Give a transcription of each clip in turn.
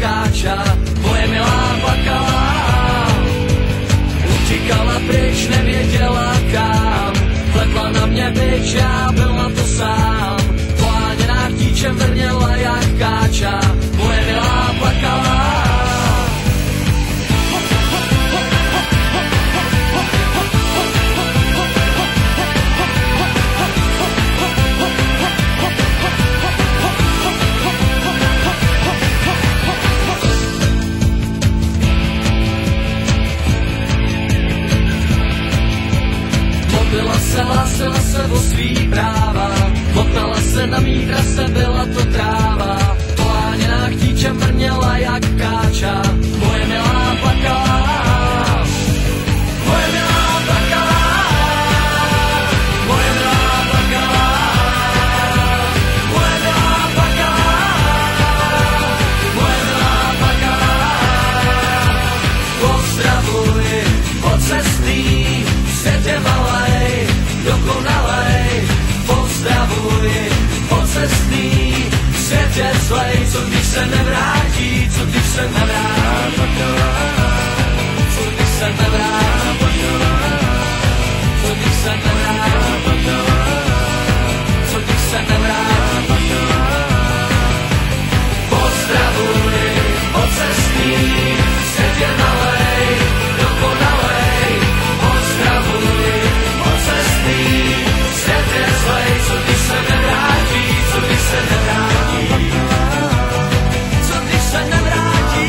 káča, moje milá plakala. Utíkala pryč, nevěděla kam, vlekla na mě bič, já byl na to sám. Poháněná chtíčem vrněla jak káča, moje milá plakala. Hlásila se o svý práva, motala se na mý trase, byla to tráva. Poháněná chtíčem vrněla jak káča, moje milá plakala. Moje milá plakala. Moje milá plakala. Moje milá plakala. Moje milá plakala. Pozdravuj od cestí, svět je malej, dokonalej, pozdravuj, pocestný, svět je zlej, co když se nevrátí, co když se nevrátí, co když se nevrátí, co když se nevrátí, co když se nevrátí. Pozdravuj, pocestný, svět je malej, dokonalej, pozdravuj, pocestný, svět je zlej, co když se nevrátí, co když se nevrátí, co když se nevrátí,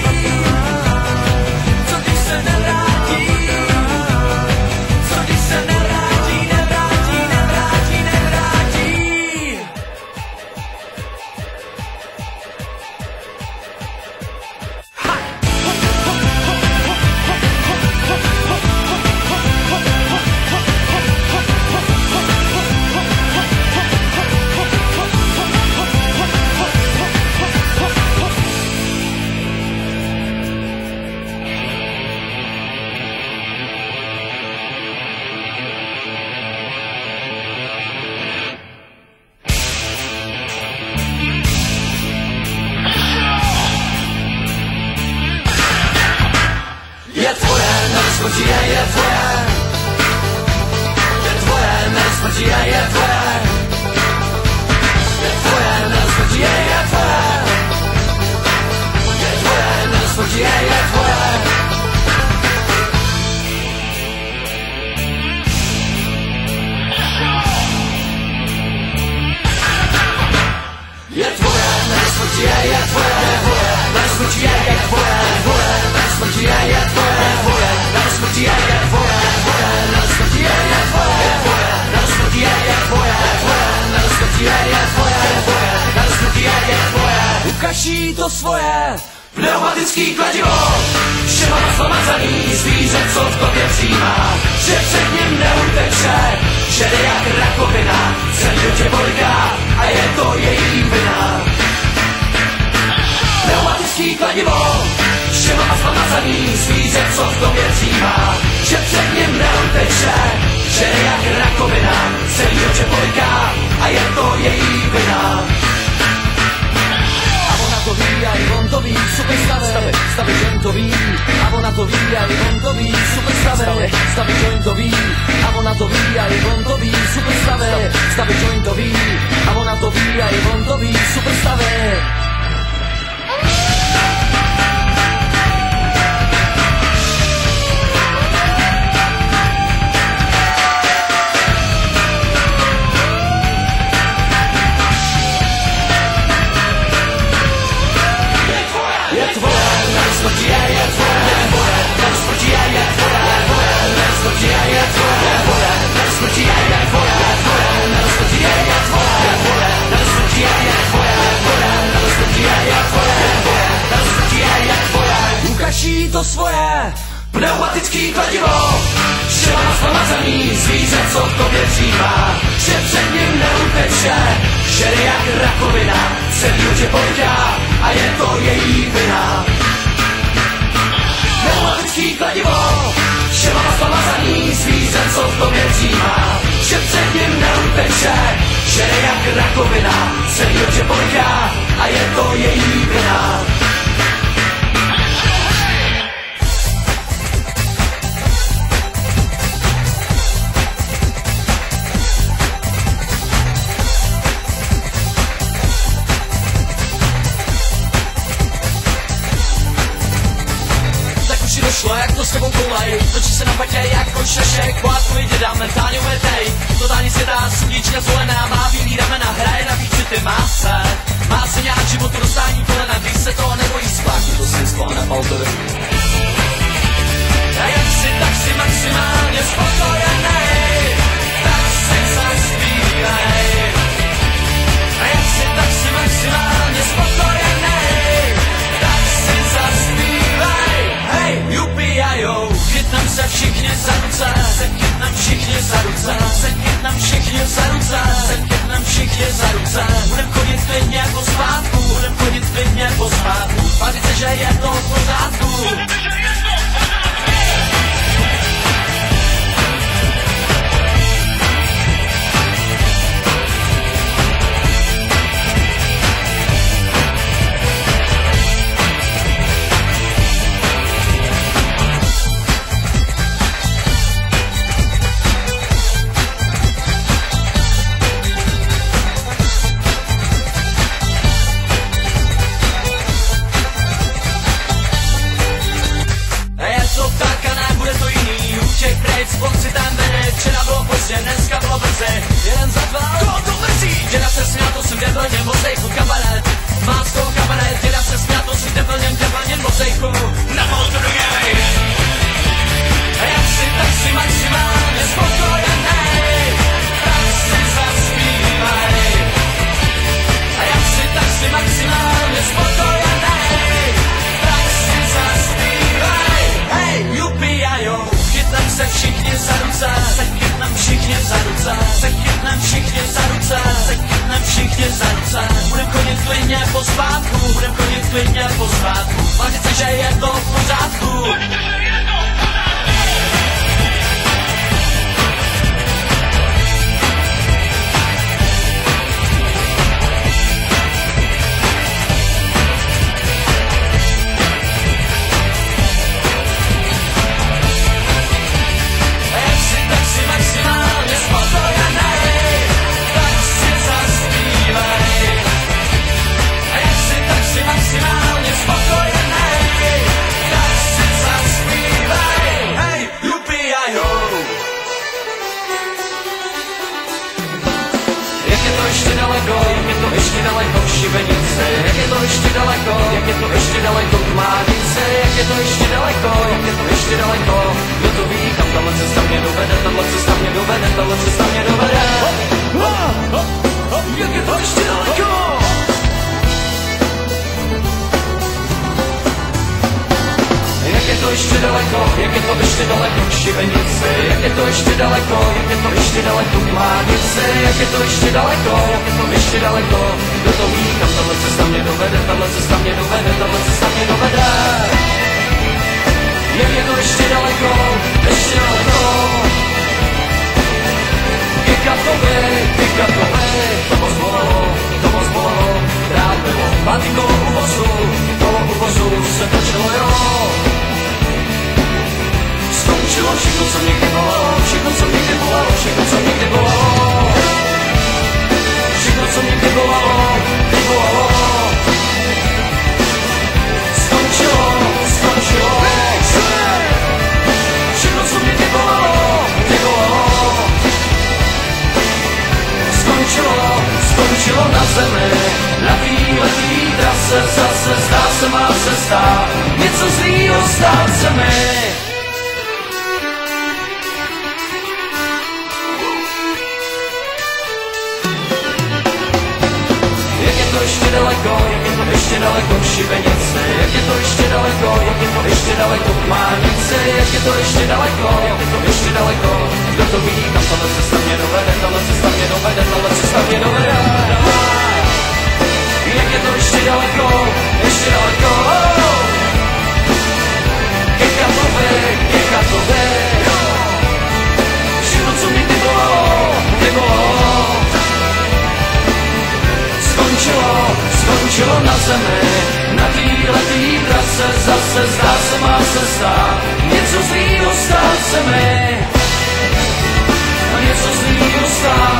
co když se nevrátí, co když se nevrátí, nevrátí, nevrátí, nevrátí. Je tvoje, nerozpočí je tvoje. Je tvoje, nerozpočí je tvoje. Je tvoje, nerozpočí je tvoje. Je tvoje, nerozpočí je tvoje. Je tvoje, nerozpočí je tvoje. Nerozpočí je tvoje. Nerozpočí je tvoje. Nerozpočí je tvoje. Nerozpočí je tvoje. Nerozpočí je tvoje. Nerozpočí je tvoje. Nerozpočí je tvoje. Ukaž jí to svoje pneumatický kladivo, všema slamazaný zvíře, co v tobě přijímá, že před ním neuteče, že jde jak rakovina, celý tě poliká a je to její vina. Pneumatický kladivo, všema slamazaný zvíře, co v tobě přijímá, že před ním neuteče, že jde jak rakovina, celý tě poliká a je to její vina. To ví a i on to ví, super stavy, že on to ví. A ona to ví a i on to ví, super stavy, že on to ví. A ona to ví a i on to ví, super stavy, že on to ví. A ona to ví a i on to ví, super stavy. Ukaží to svoje pneumatický kladivo, všema slamazaný zvíře, co v tobě přijímá, že před ním neuteče, že jde jak rakovina, celý tě poliká a je to její vina. Pneumatický kladivo, všema slamazaný zvíře, co v tobě přijímá, že před ním neuteče, že jde jak rakovina, celý tě poliká a je to její vina. tulej, točí se na patě jako šešek, pohádkový děda, mentálně ujetej, totální světá, sluníčka zvolená, má bílý ramena, hraje na výčity, má se nějak životu dostání kolena, když se toho nebojí spláku, to si sklo na paltovi. A jak si, tak si maximálně spokojenej, tak si zaspívej. A jak si, tak si maximálně spokojenej, tak si zaspívej. Hej, jupi a jo, chytnem se všichni za ruce, chytnem všichni za ruce, chytnem všichni za ruce, chytnem všichni za ruce. Budem chodit klidně po zpátku, budem chodit klidně po zpátku, tvářit se, že je to v pořádku. Spolci tam vede, včera bylo pozdě, dneska bylo brzy, jeden za dva, koho to mrzí? Děda se směl, to jsem debilněm mozejku kabaret, mám z toho kabaret, děda se směl, to jsem debilněm mozejku, na motoru jej. A jak si, tak si maximálně spokojenej, tak si zaspívaj. A jak si, tak si maximálně spokojenej, tak si zaspívaj. Hej, jupi a jo. Chytnem se všichni za ruce, chytnem všichni za ruce, chytnem všichni za ruce, chytnem všichni za ruce. Budem chodit klidně po zpátku, budem chodit klidně po zpátku, tvářit se, že je to v pořádku. Maximálně spokojenej, tak si zaspívej. A jak si, tak si maximálně spokojenej, tak si zaspívej. Hej, jupi a jo. Jak je to ještě daleko, jak je to ještě daleko k šibenici, jak je to ještě daleko, jak je to ještě daleko k Mádnici, jak je to ještě daleko, jak je to ještě daleko, kdo to ví, kam tahle cesta mě dovede, tahle cesta mě dovede, tahle cesta mě dovede. Jak je to ještě daleko? Jak je to ještě daleko, jak je to ještě daleko k šibenici, jak je to ještě daleko, jak je to ještě daleko k Mádnici, jak je to ještě daleko, jak je to ještě daleko, kdo to ví, kam tahle cesta mě dovede, tahle cesta mě dovede, tahle cesta mě dovede. Jak je to ještě daleko, ještě daleko. Kikatovi, to moc bolelo, rád bylo. Pátý kolo u vozu se točilo, jo. Skončilo všechno, co někdy bolelo, všechno, co někdy bolelo, všechno, co někdy bolelo. Všechno, co někdy bolelo, vybolelo. Skončilo. Všechno, co mě nebolelo. Skončilo na zemi, na téhletý trase zase zdá se má cesta, něco zlýho stát se mi. Jak je to ještě daleko, jak je to ještě daleko k šibenici, jak je to ještě daleko, jak je to ještě daleko k Mádnici, jak je to ještě daleko, jak je to ještě daleko, kdo to ví, kam tahle cesta mě dovede, tahle cesta mě dovede, tahle cesta mě dovede. Jak je to ještě daleko, Kikatovi, všechno, co mě nebolelo. Skončilo na zemi, na téhletý trase zase zdá se má cesta, něco zlýho stát se mi, něco zlýho stát.